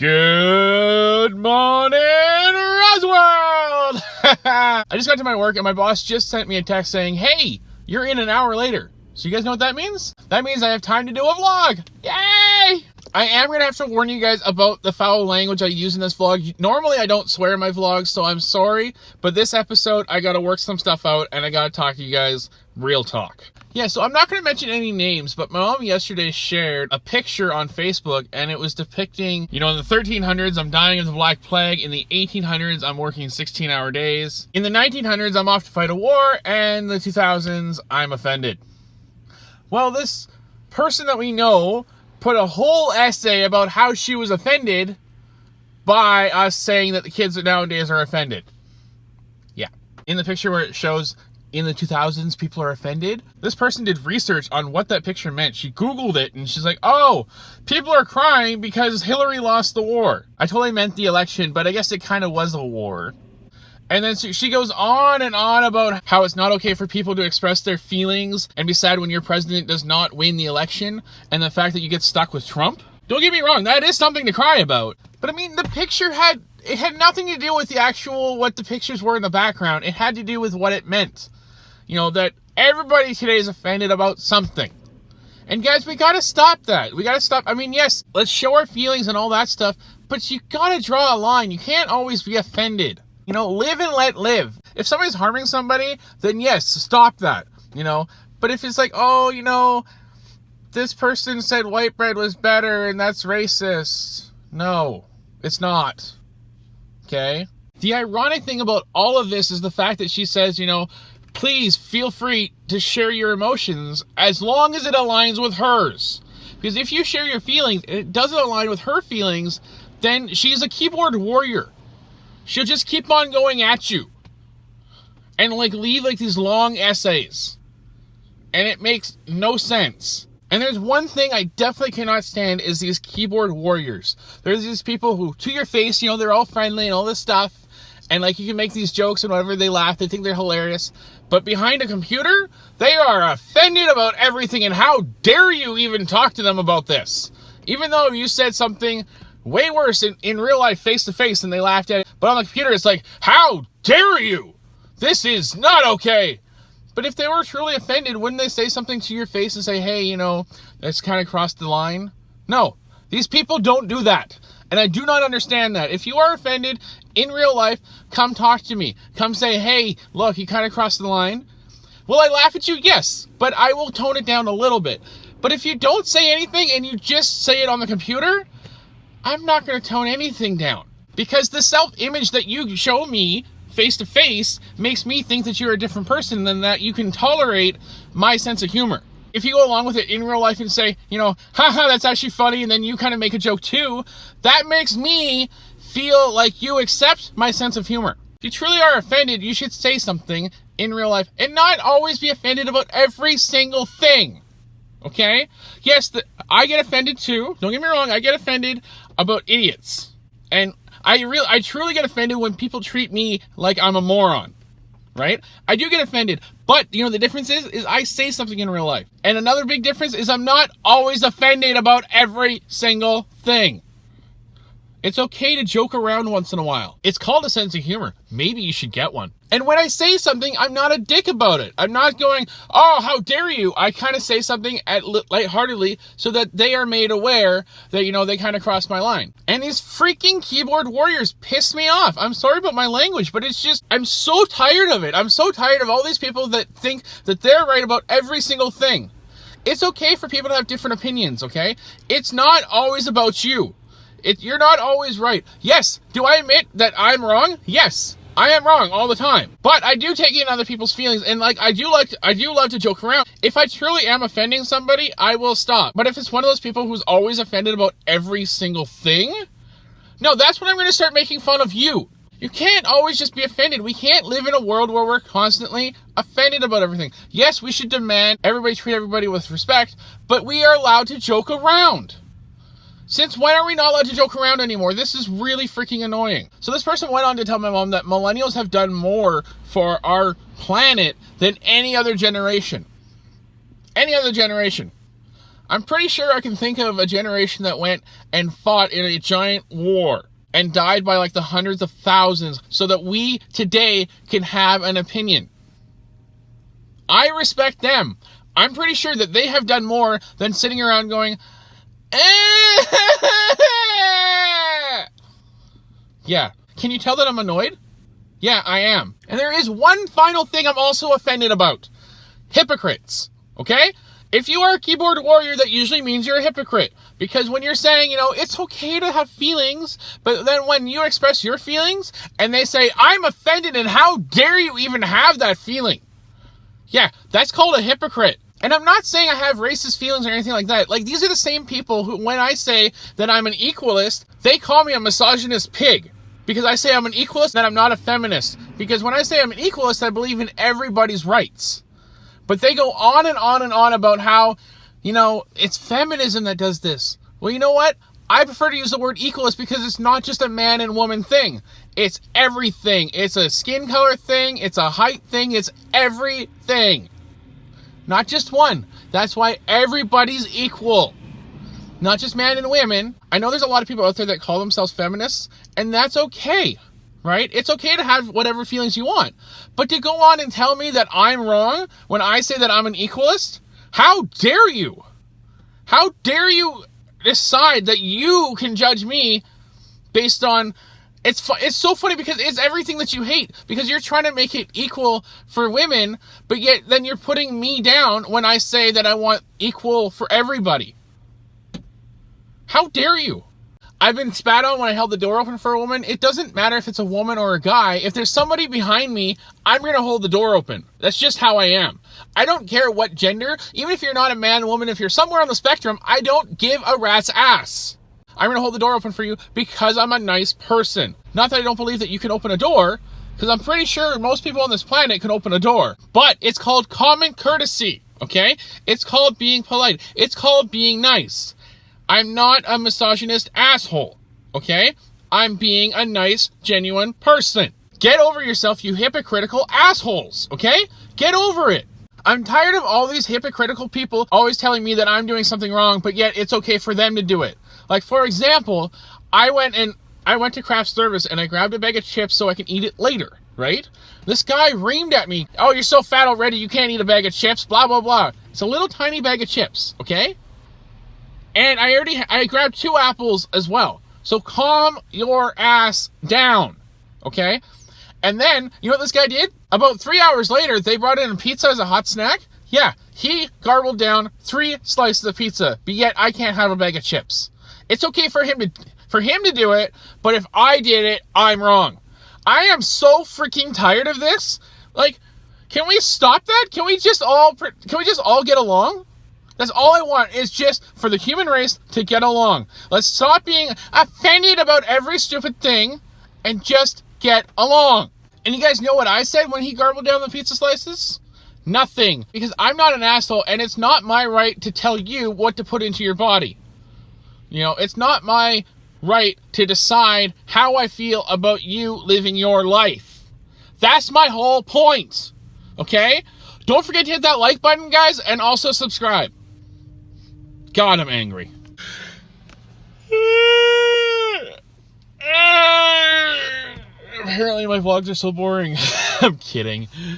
Good morning, Roswell! I just got to my work and my boss just sent me a text saying, hey, you're in an hour later. So you guys know what that means? That means I have time to do a vlog. Yay! I am going to have to warn you guys about the foul language I use in this vlog. Normally I don't swear in my vlogs, so I'm sorry. But this episode, I got to work some stuff out and I got to talk to you guys real talk. Yeah, so I'm not going to mention any names, but my mom yesterday shared a picture on Facebook, and it was depicting, in the 1300s, I'm dying of the Black Plague. In the 1800s, I'm working 16-hour days. In the 1900s, I'm off to fight a war, and the 2000s, I'm offended. Well, this person that we know put a whole essay about how she was offended by us saying that the kids nowadays are offended. Yeah. In the picture where it shows in the 2000s, people are offended. This person did research on what that picture meant. She Googled it and she's like, oh, people are crying because Hillary lost the war. I totally meant the election, but I guess it kind of was a war. And then she goes on and on about how it's not okay for people to express their feelings and be sad when your president does not win the election, and the fact that you get stuck with Trump. Don't get me wrong, that is something to cry about. But I mean, the picture had nothing to do with the actual, what the pictures were in the background. It had to do with what it meant. That everybody today is offended about something. And guys, we gotta stop that. We gotta stop. I mean, yes, let's show our feelings and all that stuff, but you gotta draw a line. You can't always be offended. Live and let live. If somebody's harming somebody, then yes, stop that. But if it's like, oh, this person said white bread was better and that's racist. No, it's not. Okay? The ironic thing about all of this is the fact that she says, please feel free to share your emotions as long as it aligns with hers. Because if you share your feelings and it doesn't align with her feelings, then she's a keyboard warrior. She'll just keep on going at you. And leave these long essays. And it makes no sense. And there's one thing I definitely cannot stand is these keyboard warriors. There's these people who, to your face, they're all friendly and all this stuff. And you can make these jokes and whatever, they laugh, they think they're hilarious. But behind a computer, they are offended about everything. And how dare you even talk to them about this? Even though you said something way worse in real life, face to face, and they laughed at it. But on the computer, it's like, how dare you? This is not okay. But if they were truly offended, wouldn't they say something to your face and say, hey, that's kind of crossed the line? No, these people don't do that. And I do not understand that. If you are offended in real life, come talk to me. Come say, hey, look, you kind of crossed the line. Will I laugh at you? Yes, but I will tone it down a little bit. But if you don't say anything and you just say it on the computer, I'm not going to tone anything down. Because the self-image that you show me face to face makes me think that you're a different person than that you can tolerate my sense of humor. If you go along with it in real life and say, haha, that's actually funny, and then you kind of make a joke too, that makes me feel like you accept my sense of humor. If you truly are offended, you should say something in real life and not always be offended about every single thing. Okay? Yes, I get offended too. Don't get me wrong, I get offended about idiots. And I truly get offended when people treat me like I'm a moron. Right? I do get offended, but the difference is I say something in real life. And another big difference is I'm not always offended about every single thing. It's okay to joke around once in a while. It's called a sense of humor. Maybe you should get one. And when I say something, I'm not a dick about it. I'm not going, oh, how dare you? I kind of say something lightheartedly so that they are made aware that, they kind of crossed my line. And these freaking keyboard warriors piss me off. I'm sorry about my language, but it's just, I'm so tired of it. I'm so tired of all these people that think that they're right about every single thing. It's okay for people to have different opinions, okay? It's not always about you. You're not always right. Yes, do I admit that I'm wrong? Yes, I am wrong all the time. But I do take in other people's feelings, and I do love to joke around. If I truly am offending somebody, I will stop. But if it's one of those people who's always offended about every single thing, no, that's when I'm going to start making fun of you. You can't always just be offended. We can't live in a world where we're constantly offended about everything. Yes, we should demand everybody treat everybody with respect, but we are allowed to joke around. Since when are we not allowed to joke around anymore? This is really freaking annoying. So this person went on to tell my mom that millennials have done more for our planet than any other generation. Any other generation. I'm pretty sure I can think of a generation that went and fought in a giant war and died by like the hundreds of thousands so that we today can have an opinion. I respect them. I'm pretty sure that they have done more than sitting around going, yeah. Can you tell that I'm annoyed? Yeah, I am. And there is one final thing I'm also offended about. Hypocrites. Okay? If you are a keyboard warrior, that usually means you're a hypocrite. Because when you're saying, it's okay to have feelings, but then when you express your feelings, and they say, I'm offended, and how dare you even have that feeling? Yeah, that's called a hypocrite. And I'm not saying I have racist feelings or anything like that. Like, these are the same people who, when I say that I'm an equalist, they call me a misogynist pig. Because I say I'm an equalist, and I'm not a feminist. Because when I say I'm an equalist, I believe in everybody's rights. But they go on and on and on about how, it's feminism that does this. Well, you know what? I prefer to use the word equalist because it's not just a man and woman thing. It's everything. It's a skin color thing. It's a height thing. It's everything. Not just one. That's why everybody's equal. Not just men and women. I know there's a lot of people out there that call themselves feminists, and that's okay. Right? It's okay to have whatever feelings you want. But to go on and tell me that I'm wrong when I say that I'm an equalist? How dare you? How dare you decide that you can judge me based on... It's so funny because it's everything that you hate. Because you're trying to make it equal for women, but yet then you're putting me down when I say that I want equal for everybody. How dare you? I've been spat on when I held the door open for a woman. It doesn't matter if it's a woman or a guy. If there's somebody behind me, I'm going to hold the door open. That's just how I am. I don't care what gender. Even if you're not a man, woman, if you're somewhere on the spectrum, I don't give a rat's ass. I'm going to hold the door open for you because I'm a nice person. Not that I don't believe that you can open a door, because I'm pretty sure most people on this planet can open a door. But it's called common courtesy, okay? It's called being polite. It's called being nice. I'm not a misogynist asshole, okay? I'm being a nice, genuine person. Get over yourself, you hypocritical assholes, okay? Get over it. I'm tired of all these hypocritical people always telling me that I'm doing something wrong, but yet it's okay for them to do it. Like, for example, I went to craft service and I grabbed a bag of chips so I can eat it later, right? This guy reamed at me. Oh, you're so fat already, you can't eat a bag of chips, blah, blah, blah. It's a little tiny bag of chips, okay? And I grabbed 2 apples as well. So calm your ass down, okay? And then, you know what this guy did? About 3 hours later, they brought in a pizza as a hot snack. Yeah, he garbled down 3 slices of pizza, but yet I can't have a bag of chips. It's okay for him to do it, but if I did it, I'm wrong. I am so freaking tired of this. Like, can we stop that? Can we just all get along? That's all I want, is just for the human race to get along. Let's stop being offended about every stupid thing and just get along. And you guys know what I said when he garbled down the pizza slices? Nothing. Because I'm not an asshole, and it's not my right to tell you what to put into your body. It's not my right to decide how I feel about you living your life. That's my whole point. Okay? Don't forget to hit that like button, guys, and also subscribe. God, I'm angry. Apparently my vlogs are so boring. I'm kidding.